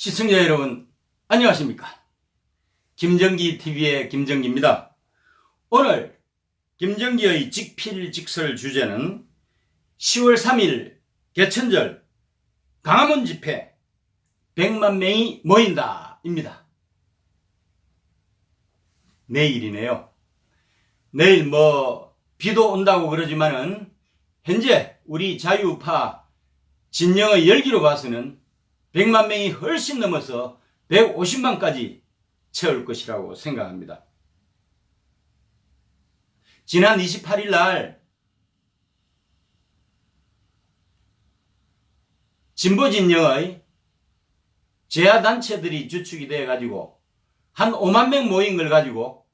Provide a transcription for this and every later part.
시청자 여러분, 안녕하십니까? 김정기 TV의 김정기입니다. 오늘 김정기의 직필직설 주제는 10월 3일 개천절 광화문 집회 100만 명이 모인다 입니다. 내일이네요. 내일 비도 온다고 그러지만은 현재 우리 자유우파 진영의 열기로 봐서는 100만 명이 훨씬 넘어서 150만까지 채울 것이라고 생각합니다. 지난 28일 날 진보진영의 제야단체들이 주축이 되어가지고 한 5만 명 모인 걸 가지고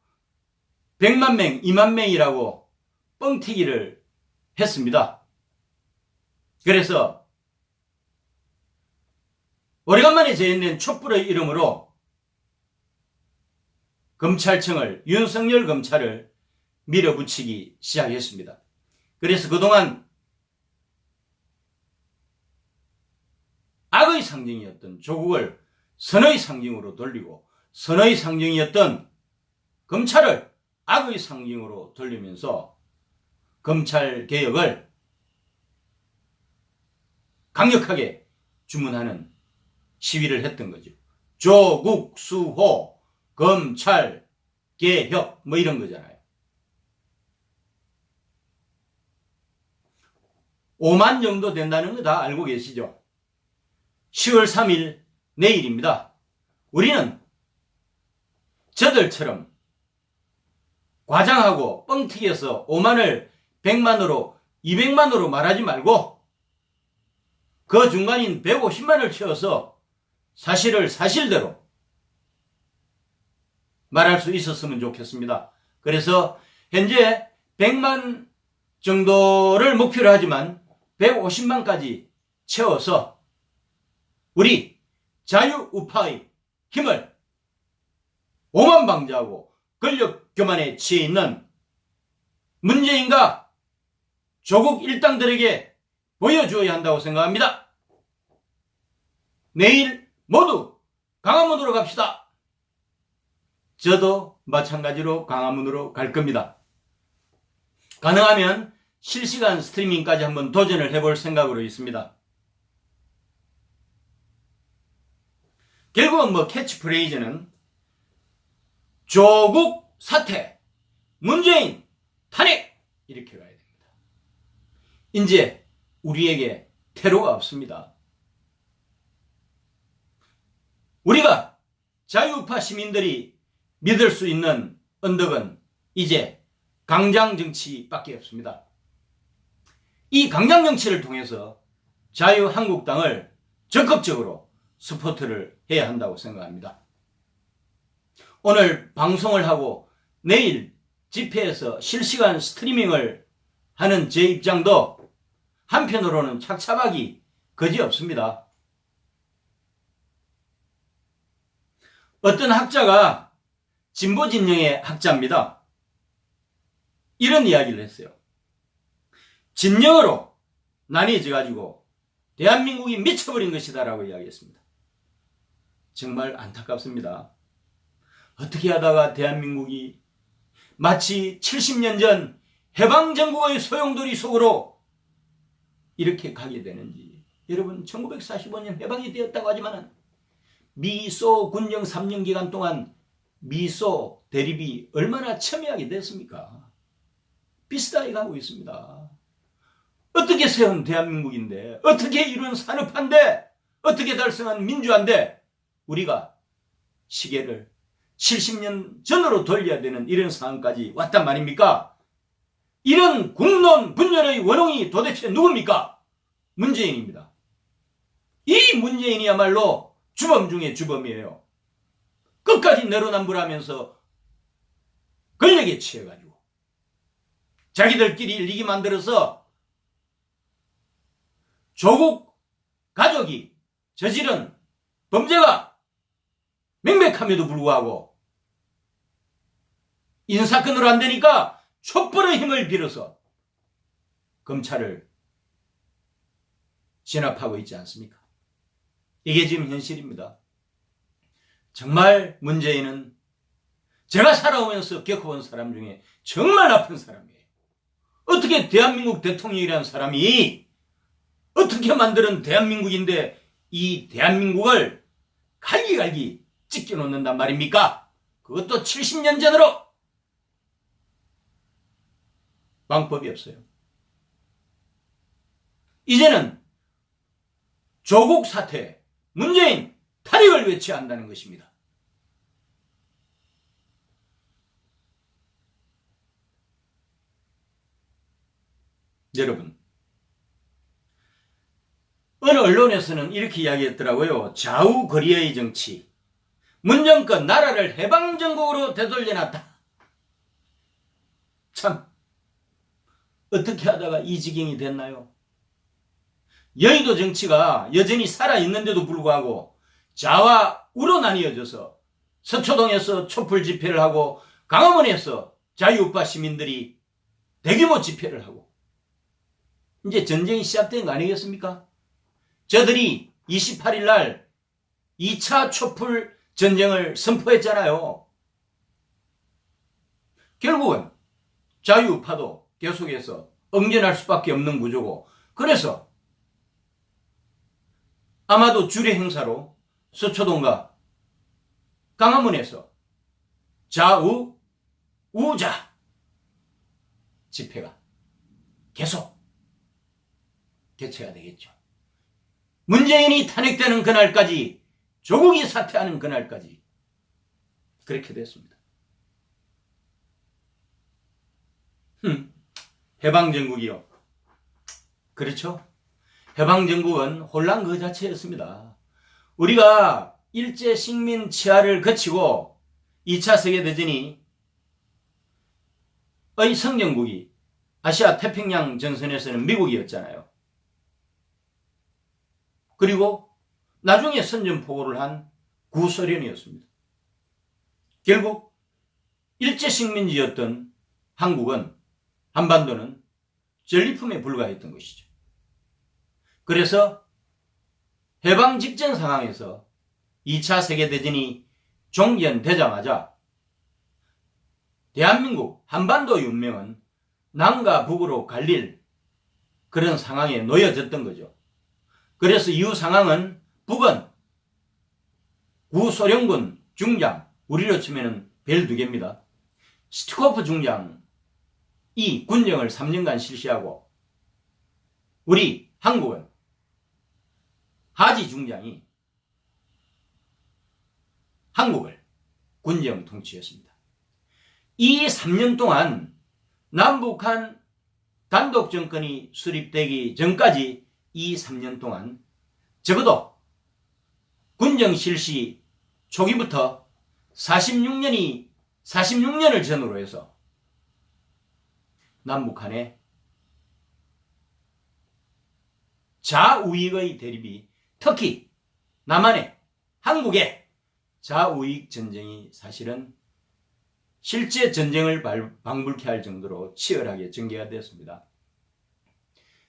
100만 명, 2만 명이라고 뻥튀기를 했습니다. 그래서 오래간만에 재현된 촛불의 이름으로 검찰청을, 윤석열 검찰을 밀어붙이기 시작했습니다. 그래서 그동안 악의 상징이었던 조국을 선의 상징으로 돌리고, 선의 상징이었던 검찰을 악의 상징으로 돌리면서 검찰 개혁을 강력하게 주문하는 시위를 했던 거죠. 조국 수호, 검찰 개혁 이런 거잖아요. 5만 정도 된다는 거 다 알고 계시죠? 10월 3일 내일입니다. 우리는 저들처럼 과장하고 뻥튀기해서 5만을 100만으로 200만으로 말하지 말고 그 중간인 150만을 채워서 사실을 사실대로 말할 수 있었으면 좋겠습니다. 그래서 현재 100만 정도를 목표로 하지만 150만까지 채워서 우리 자유우파의 힘을 오만방자하고 권력 교만에 취해 있는 문재인과 조국 일당들에게 보여주어야 한다고 생각합니다. 내일 모두 광화문으로 갑시다. 저도 마찬가지로 광화문으로 갈 겁니다. 가능하면 실시간 스트리밍까지 한번 도전을 해볼 생각으로 있습니다. 결국은 캐치프레이즈는 조국 사퇴, 문재인 탄핵 이렇게 가야 됩니다. 이제 우리에게 퇴로가 없습니다. 우리가 자유우파 시민들이 믿을 수 있는 언덕은 이제 강장정치밖에 없습니다. 이 강장정치를 통해서 자유한국당을 적극적으로 서포트를 해야 한다고 생각합니다. 오늘 방송을 하고 내일 집회에서 실시간 스트리밍을 하는 제 입장도 한편으로는 착잡하기 거지없습니다. 어떤 학자가 진보진영의 학자입니다. 이런 이야기를 했어요. 진영으로 나뉘어져가지고 대한민국이 미쳐버린 것이다 라고 이야기했습니다. 정말 안타깝습니다. 어떻게 하다가 대한민국이 마치 70년 전 해방정국의 소용돌이 속으로 이렇게 가게 되는지. 여러분, 1945년 해방이 되었다고 하지만 미소 군정 3년 기간 동안 미소 대립이 얼마나 첨예하게 됐습니까? 비슷하게 가고 있습니다. 어떻게 세운 대한민국인데, 어떻게 이룬 산업화인데, 어떻게 달성한 민주화인데 우리가 시계를 70년 전으로 돌려야 되는 이런 상황까지 왔단 말입니까? 이런 국론 분열의 원흉이 도대체 누굽니까? 문재인입니다. 이 문재인이야말로 주범 중에 주범이에요. 끝까지 내로남불하면서 권력에 취해가지고 자기들끼리 일리기 만들어서 조국 가족이 저지른 범죄가 명백함에도 불구하고 인사건으로 안 되니까 촛불의 힘을 빌어서 검찰을 진압하고 있지 않습니까? 이게 지금 현실입니다. 정말 문재인은 제가 살아오면서 겪어본 사람 중에 정말 나쁜 사람이에요. 어떻게 대한민국 대통령이라는 사람이 어떻게 만드는 대한민국인데 이 대한민국을 갈기갈기 찢겨놓는단 말입니까? 그것도 70년 전으로. 방법이 없어요. 이제는 조국 사태, 문재인 탄핵을 외쳐야 한다는 것입니다. 여러분, 어느 언론에서는 이렇게 이야기했더라고요. 좌우 거리의 정치. 문정권 나라를 해방정국으로 되돌려놨다. 참, 어떻게 하다가 이 지경이 됐나요? 여의도 정치가 여전히 살아있는데도 불구하고 좌와 우로 나뉘어져서 서초동에서 촛불 집회를 하고 광화문에서 자유우파 시민들이 대규모 집회를 하고 이제 전쟁이 시작된 거 아니겠습니까? 저들이 28일 날 2차 촛불 전쟁을 선포했잖아요. 결국은 자유우파도 계속해서 응전할 수밖에 없는 구조고, 그래서 아마도 주례 행사로 서초동과 광화문에서 좌우 우자 집회가 계속 개최가 되겠죠. 문재인이 탄핵되는 그날까지, 조국이 사퇴하는 그날까지 그렇게 됐습니다. 해방정국이요. 그렇죠? 해방정국은 혼란 그 자체였습니다. 우리가 일제 식민 치하를 거치고 2차 세계대전이 성전국이 아시아 태평양 전선에서는 미국이었잖아요. 그리고 나중에 선전포고를 한 구소련이었습니다. 결국 일제 식민지였던 한국은, 한반도는 전리품에 불과했던 것이죠. 그래서 해방 직전 상황에서 2차 세계대전이 종전되자마자 대한민국 한반도 운명은 남과 북으로 갈릴 그런 상황에 놓여졌던 거죠. 그래서 이후 상황은 북은 구소련군 중장, 우리로 치면 별 2개입니다. 스티코프 중장이 군정을 3년간 실시하고, 우리 한국은 하지 중장이 한국을 군정 통치했습니다. 이 3년 동안 남북한 단독 정권이 수립되기 전까지 이 3년 동안 적어도 군정 실시 초기부터 46년을 전후로 해서 남북한의 좌우익의 대립이, 특히 남한의, 한국의 좌우익 전쟁이 사실은 실제 전쟁을 방불케 할 정도로 치열하게 전개가 되었습니다.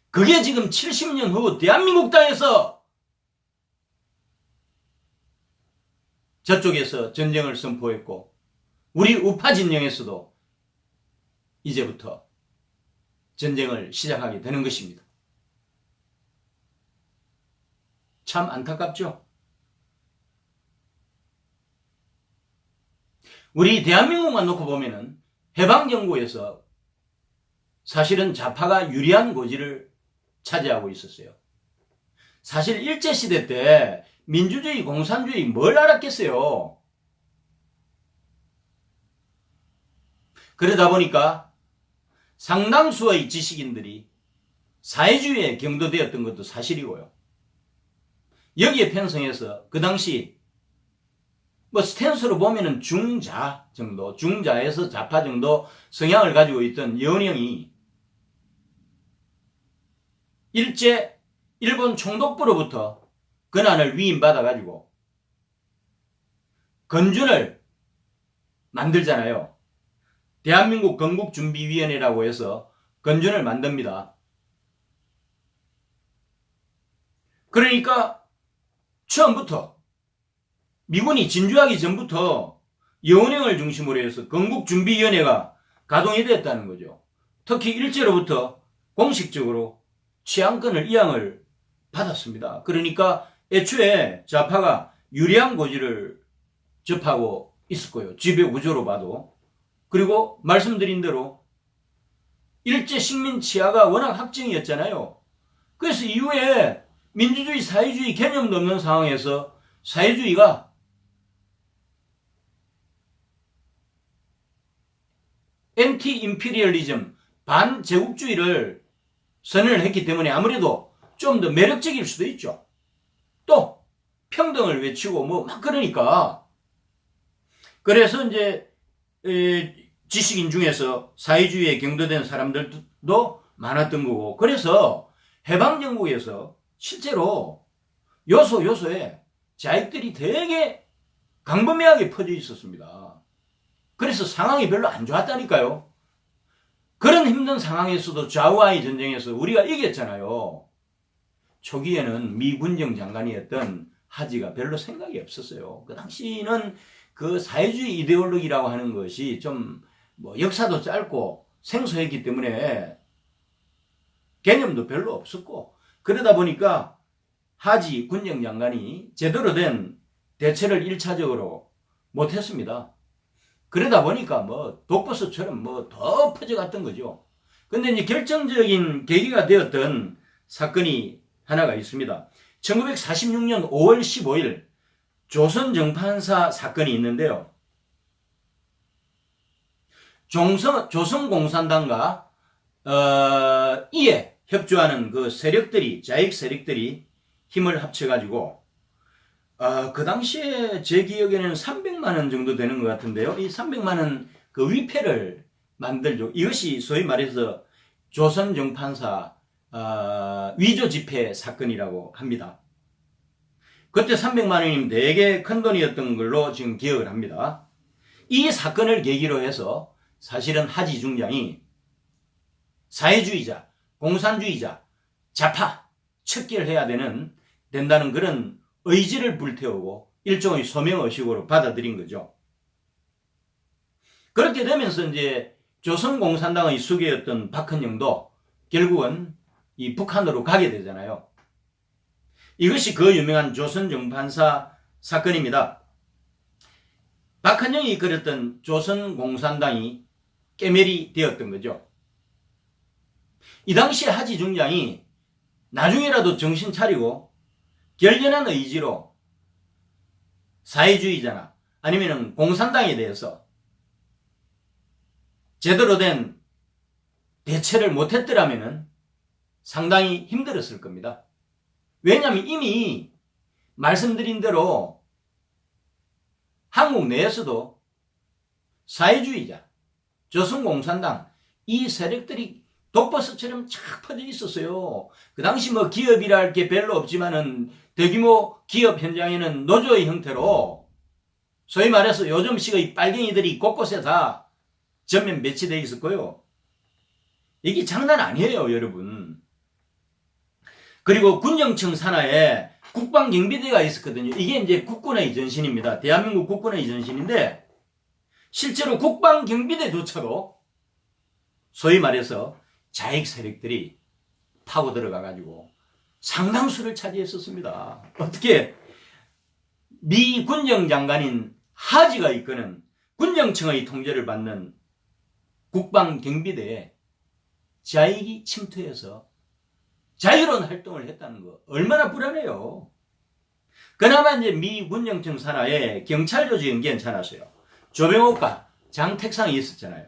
그게 지금 70년 후 대한민국 땅에서 저쪽에서 전쟁을 선포했고, 우리 우파 진영에서도 이제부터 전쟁을 시작하게 되는 것입니다. 참 안타깝죠? 우리 대한민국만 놓고 보면은 해방정국에서 사실은 좌파가 유리한 고지를 차지하고 있었어요. 사실 일제시대 때 민주주의, 공산주의 뭘 알았겠어요? 그러다 보니까 상당수의 지식인들이 사회주의에 경도되었던 것도 사실이고요. 여기에 편성해서 그 당시 스탠스로 보면은 중자 정도, 중자에서 좌파 정도 성향을 가지고 있던 여운형이 일본 총독부로부터 권한을 위임받아가지고 건준을 만들잖아요. 대한민국 건국준비위원회라고 해서 건준을 만듭니다. 그러니까 처음부터 미군이 진주하기 전부터 여운형을 중심으로 해서 건국준비위원회가 가동이 됐다는 거죠. 특히 일제로부터 공식적으로 치안권을 이양을 받았습니다. 그러니까 애초에 좌파가 유리한 고지를 접하고 있었고요. 지배 구조로 봐도. 그리고 말씀드린 대로 일제 식민 치하가 워낙 확정이었잖아요. 그래서 이후에 민주주의, 사회주의 개념도 없는 상황에서 사회주의가 엔티 임피리얼리즘, 반제국주의를 선언을 했기 때문에 아무래도 좀 더 매력적일 수도 있죠. 또 평등을 외치고 뭐 막 그러니까. 그래서 이제 지식인 중에서 사회주의에 경도된 사람들도 많았던 거고, 그래서 해방정국에서 실제로 요소요소에 자익들이 되게 광범위하게 퍼져 있었습니다. 그래서 상황이 별로 안 좋았다니까요. 그런 힘든 상황에서도 좌우와의 전쟁에서 우리가 이겼잖아요. 초기에는 미 군정 장관이었던 하지가 별로 생각이 없었어요. 그 당시는 그 사회주의 이데올로기라고 하는 것이 좀 뭐 역사도 짧고 생소했기 때문에 개념도 별로 없었고, 그러다 보니까 하지 군정 장관이 제대로 된 대처를 1차적으로 못했습니다. 그러다 보니까 뭐 독버섯처럼 뭐 더 퍼져갔던 거죠. 근데 이제 결정적인 계기가 되었던 사건이 하나가 있습니다. 1946년 5월 15일 조선정판사 사건이 있는데요. 조선공산당과 이에 협조하는 그 세력들이, 자익 세력들이 힘을 합쳐가지고 그 당시에 제 기억에는 300만 원 정도 되는 것 같은데요. 이 300만 원 그 위패를 만들죠. 이것이 소위 말해서 조선정판사 위조 지폐 사건이라고 합니다. 그때 300만 원이면 되게 큰 돈이었던 걸로 지금 기억을 합니다. 이 사건을 계기로 해서 사실은 하지 중장이 사회주의자, 공산주의자, 좌파 척결을 해야 된다는 그런 의지를 불태우고 일종의 소명의식으로 받아들인 거죠. 그렇게 되면서 이제 조선공산당의 수괴였던 박헌영도 결국은 이 북한으로 가게 되잖아요. 이것이 그 유명한 조선정판사 사건입니다. 박헌영이 이끌었던 조선공산당이 깨멸이 되었던 거죠. 이 당시에 하지 중장이 나중에라도 정신 차리고 결연한 의지로 사회주의자나 아니면 공산당에 대해서 제대로 된 대처를 못했더라면 상당히 힘들었을 겁니다. 왜냐하면 이미 말씀드린 대로 한국 내에서도 사회주의자, 조선공산당 이 세력들이 독버섯처럼 쫙 퍼져 있었어요. 그 당시 뭐 기업이라 할 게 별로 없지만은 대규모 기업 현장에는 노조의 형태로 소위 말해서 요즘식의 빨갱이들이 곳곳에 다 전면 배치되어 있었고요. 이게 장난 아니에요, 여러분. 그리고 군정청 산하에 국방경비대가 있었거든요. 이게 이제 국군의 전신입니다. 대한민국 국군의 전신인데 실제로 국방경비대조차도 소위 말해서 자익 세력들이 파고 들어가가지고 상당수를 차지했었습니다. 어떻게 미 군정장관인 하지가 이끄는 군정청의 통제를 받는 국방경비대에 자익이 침투해서 자유로운 활동을 했다는 거 얼마나 불안해요. 그나마 이제 미 군정청 산하에 경찰 조직은 괜찮았어요. 조병옥과 장택상이 있었잖아요.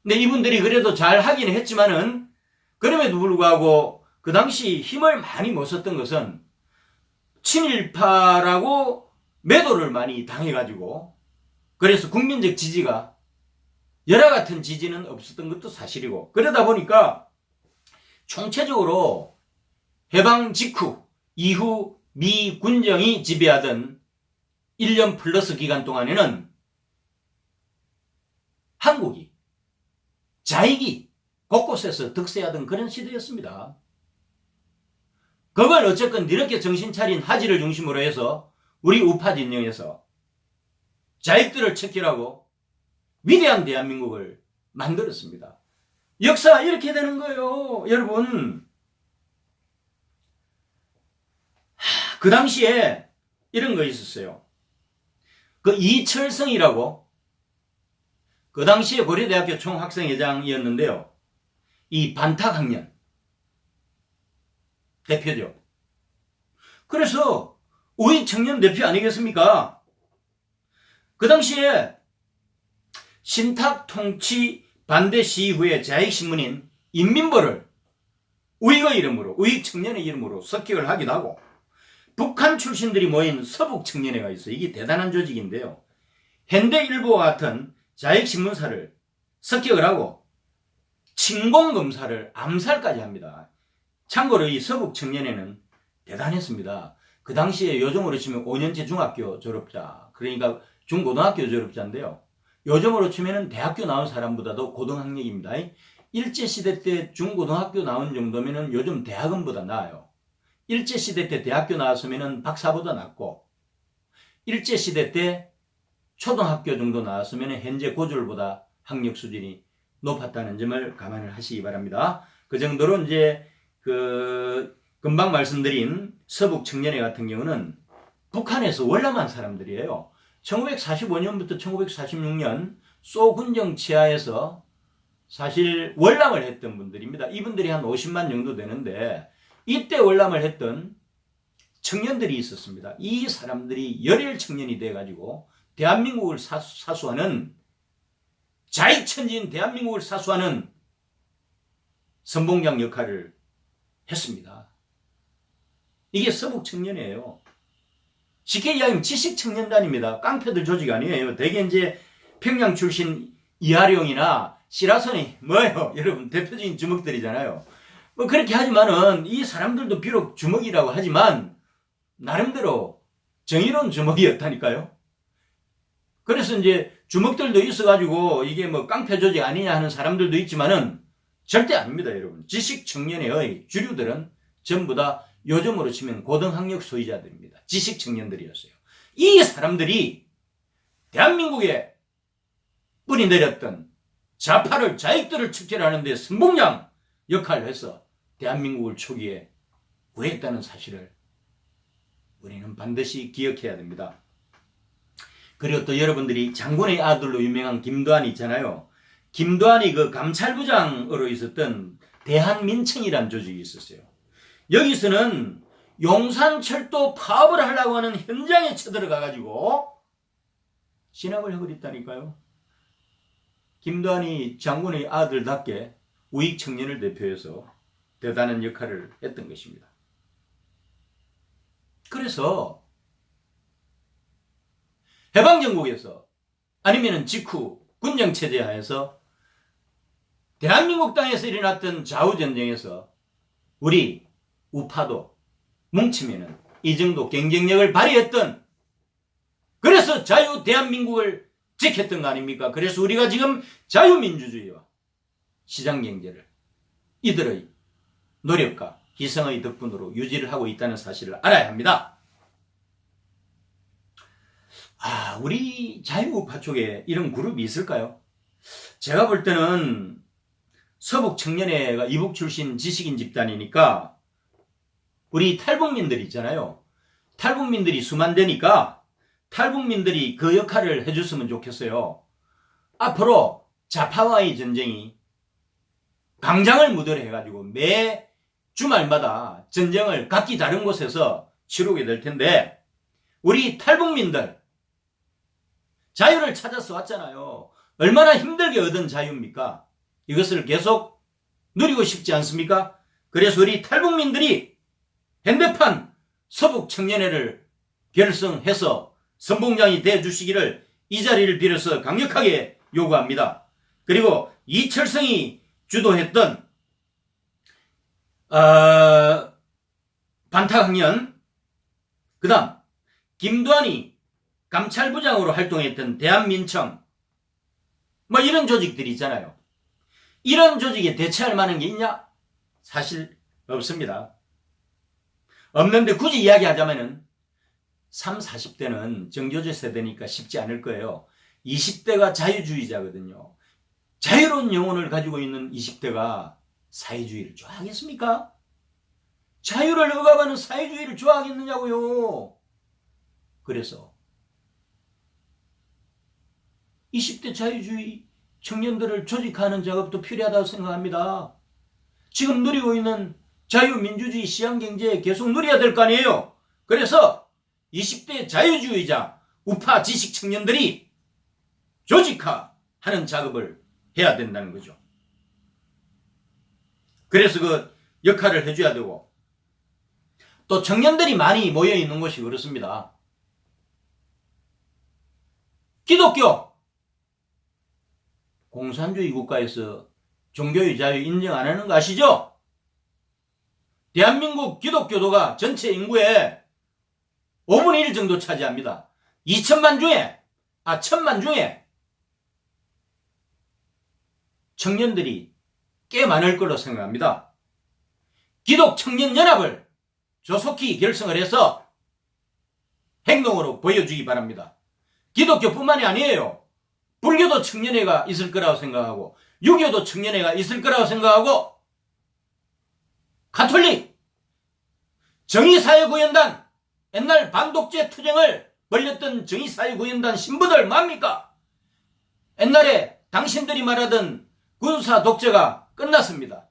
근데 이분들이 그래도 잘 하긴 했지만은 그럼에도 불구하고 그 당시 힘을 많이 못 썼던 것은 친일파라고 매도를 많이 당해가지고 그래서 국민적 지지가 여러 같은 지지는 없었던 것도 사실이고, 그러다 보니까 총체적으로 해방 직후 이후 미 군정이 지배하던 1년 플러스 기간 동안에는 한국이 자익이 곳곳에서 득세하던 그런 시대였습니다. 그걸 어쨌건 이렇게 정신 차린 하지를 중심으로 해서 우리 우파 진영에서 자익들을 척결하고 위대한 대한민국을 만들었습니다. 역사가 이렇게 되는 거예요, 여러분. 그 당시에 이런 거 있었어요. 그 이철성이라고, 그 당시에 고려대학교 총학생회장이었는데요. 이 반탁학년 대표죠. 그래서 우익청년 대표 아니겠습니까? 그 당시에 신탁 통치 반대 시위 후에 자익신문인 인민보를 우익의 이름으로, 우익청년의 이름으로 습격을 하기도 하고, 북한 출신들이 모인 서북청년회가 있어요. 이게 대단한 조직인데요. 현대일보와 같은 자익신문사를 습격을 하고 친공검사를 암살까지 합니다. 참고로 이 서북청년회는 대단했습니다. 그 당시에 요즘으로 치면 5년제 중학교 졸업자, 그러니까 중고등학교 졸업자인데요. 요즘으로 치면 대학교 나온 사람보다도 고등학력입니다. 일제시대 때 중고등학교 나온 정도면 요즘 대학원보다 나아요. 일제시대 때 대학교 나왔으면 박사보다 낫고, 일제시대 때 초등학교 정도 나왔으면 현재 고졸보다 학력 수준이 높았다는 점을 감안을 하시기 바랍니다. 그 정도로 이제 금방 말씀드린 서북청년회 같은 경우는 북한에서 월남한 사람들이에요. 1945년부터 1946년 소군정 치하에서 사실 월남을 했던 분들입니다. 이분들이 한 50만 정도 되는데, 이때 월남을 했던 청년들이 있었습니다. 이 사람들이 열혈 청년이 돼가지고 대한민국을 사수하는, 자익천지인 대한민국을 사수하는 선봉장 역할을 했습니다. 이게 서북청년이에요. 쉽게 이야기하면 지식청년단입니다. 깡패들 조직 아니에요. 대개 이제 평양 출신 이하룡이나 시라소니 뭐예요? 여러분 대표적인 주먹들이잖아요. 뭐 그렇게 하지만은 이 사람들도 비록 주먹이라고 하지만 나름대로 정의로운 주먹이었다니까요. 그래서 이제 주먹들도 있어가지고 이게 뭐 깡패 조직 아니냐 하는 사람들도 있지만은 절대 아닙니다, 여러분. 지식청년회의 주류들은 전부 다 요즘으로 치면 고등학력 소유자들입니다. 지식청년들이었어요. 이 사람들이 대한민국에 뿌리 내렸던 좌파를, 자익들을 척결하는 데 선봉장 역할을 해서 대한민국을 초기에 구했다는 사실을 우리는 반드시 기억해야 됩니다. 그리고 또 여러분들이 장군의 아들로 유명한 김두한이 있잖아요. 김두한이 그 감찰부장으로 있었던 대한민청이라는 조직이 있었어요. 여기서는 용산철도 파업을 하려고 하는 현장에 쳐들어가가지고 진압을 해버렸다니까요. 김두한이 장군의 아들답게 우익청년을 대표해서 대단한 역할을 했던 것입니다. 그래서 해방정국에서 아니면 직후 군정체제 하에서 대한민국 땅에서 일어났던 좌우전쟁에서 우리 우파도 뭉치면은 이 정도 경쟁력을 발휘했던, 그래서 자유 대한민국을 지켰던 거 아닙니까? 그래서 우리가 지금 자유민주주의와 시장경제를 이들의 노력과 희생의 덕분으로 유지를 하고 있다는 사실을 알아야 합니다. 우리 자유우파 쪽에 이런 그룹이 있을까요? 제가 볼 때는 서북청년회가 이북 출신 지식인 집단이니까 우리 탈북민들 있잖아요. 탈북민들이 수만되니까 탈북민들이 그 역할을 해줬으면 좋겠어요. 앞으로 좌파와의 전쟁이 강장을 무대로 해가지고 매 주말마다 전쟁을 각기 다른 곳에서 치르게 될 텐데, 우리 탈북민들 자유를 찾아서 왔잖아요. 얼마나 힘들게 얻은 자유입니까? 이것을 계속 누리고 싶지 않습니까? 그래서 우리 탈북민들이 현대판 서북청년회를 결성해서 선봉장이 되어주시기를 이 자리를 빌어서 강력하게 요구합니다. 그리고 이철성이 주도했던 반탁학년, 그 다음 김두한이 감찰부장으로 활동했던 대한민청, 뭐 이런 조직들이 있잖아요. 이런 조직에 대체할 만한 게 있냐? 사실 없습니다. 없는데 굳이 이야기하자면은 30, 40대는 정교조 세대니까 쉽지 않을 거예요. 20대가 자유주의자거든요. 자유로운 영혼을 가지고 있는 20대가 사회주의를 좋아하겠습니까? 자유를 억압하는 사회주의를 좋아하겠느냐고요. 그래서 20대 자유주의 청년들을 조직하는 작업도 필요하다고 생각합니다. 지금 누리고 있는 자유민주주의 시장경제 계속 누려야 될 거 아니에요. 그래서 20대 자유주의자 우파 지식 청년들이 조직화하는 작업을 해야 된다는 거죠. 그래서 그 역할을 해줘야 되고, 또 청년들이 많이 모여있는 곳이 그렇습니다. 기독교 공산주의 국가에서 종교의 자유 인정 안 하는 거 아시죠? 대한민국 기독교도가 전체 인구의 5분의 1 정도 차지합니다. 1000만 중에 청년들이 꽤 많을 걸로 생각합니다. 기독청년연합을 조속히 결성을 해서 행동으로 보여주기 바랍니다. 기독교뿐만이 아니에요. 불교도 청년회가 있을 거라고 생각하고, 유교도 청년회가 있을 거라고 생각하고, 가톨릭, 정의사회구현단, 옛날 반독재 투쟁을 벌였던 정의사회구현단 신부들 뭡니까? 옛날에 당신들이 말하던 군사 독재가 끝났습니다.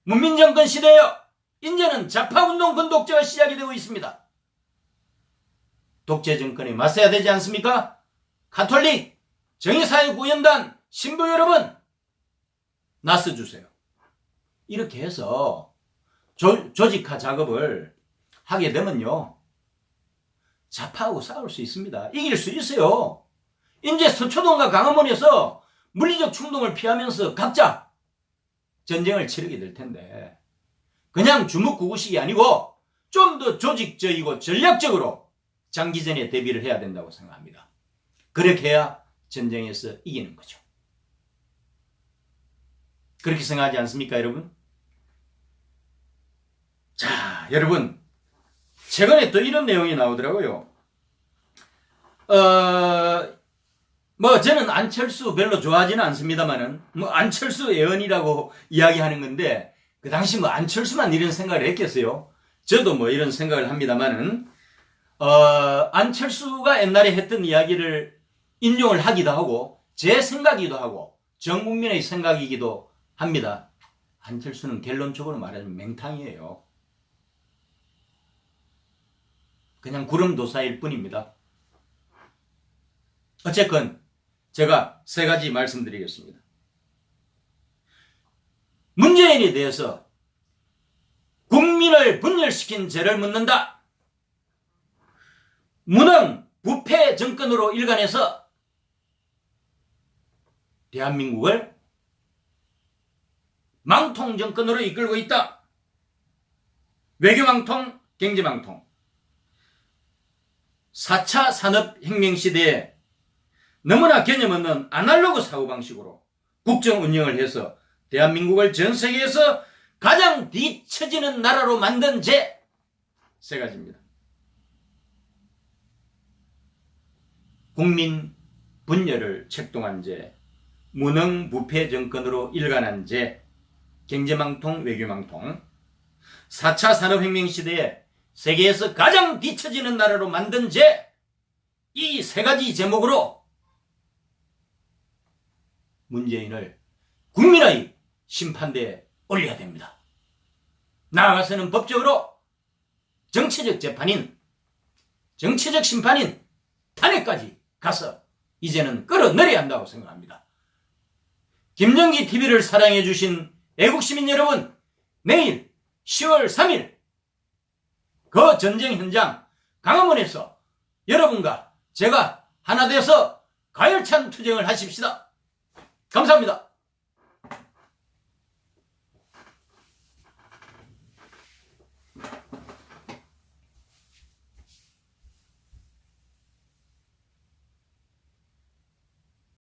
문민정권 시대요. 이제는 좌파운동 건독제가 시작이 되고 있습니다. 독재 정권에 맞서야 되지 않습니까? 가톨릭, 정의사회구현단 신부 여러분, 나서주세요. 이렇게 해서 조직화 작업을 하게 되면요, 좌파하고 싸울 수 있습니다. 이길 수 있어요. 이제 서초동과 강화문에서 물리적 충동을 피하면서 각자 전쟁을 치르게 될 텐데, 그냥 주먹구구식이 아니고 좀 더 조직적이고 전략적으로 장기전에 대비를 해야 된다고 생각합니다. 그렇게 해야 전쟁에서 이기는 거죠. 그렇게 생각하지 않습니까, 여러분? 자, 여러분, 최근에 또 이런 내용이 나오더라고요. 저는 안철수 별로 좋아하지는 않습니다만은, 안철수 예언이라고 이야기하는 건데, 그 당시 안철수만 이런 생각을 했겠어요? 저도 이런 생각을 합니다만은, 안철수가 옛날에 했던 이야기를 인용을 하기도 하고, 제 생각이기도 하고, 전 국민의 생각이기도 합니다. 안철수는 결론적으로 말하면 맹탕이에요. 그냥 구름도사일 뿐입니다. 어쨌건 제가 3가지 말씀드리겠습니다. 문재인에 대해서 국민을 분열시킨 죄를 묻는다. 무능 부패 정권으로 일관해서 대한민국을 망통 정권으로 이끌고 있다. 외교망통, 경제망통. 4차 산업혁명 시대에 너무나 개념 없는 아날로그 사고방식으로 국정 운영을 해서 대한민국을 전 세계에서 가장 뒤처지는 나라로 만든 죄 3가지입니다. 국민 분열을 책동한 죄, 무능 부패 정권으로 일관한 죄, 경제망통, 외교망통. 4차 산업혁명 시대에 세계에서 가장 뒤처지는 나라로 만든 죄, 이 3가지 제목으로 문재인을 국민의 심판대에 올려야 됩니다. 나아가서는 법적으로 정치적 재판인, 정치적 심판인 탄핵까지 가서 이제는 끌어내려야 한다고 생각합니다. 김정기 TV를 사랑해 주신 애국시민 여러분, 내일 10월 3일 그 전쟁 현장 강화문에서 여러분과 제가 하나 돼서 가열찬 투쟁을 하십시다. 감사합니다.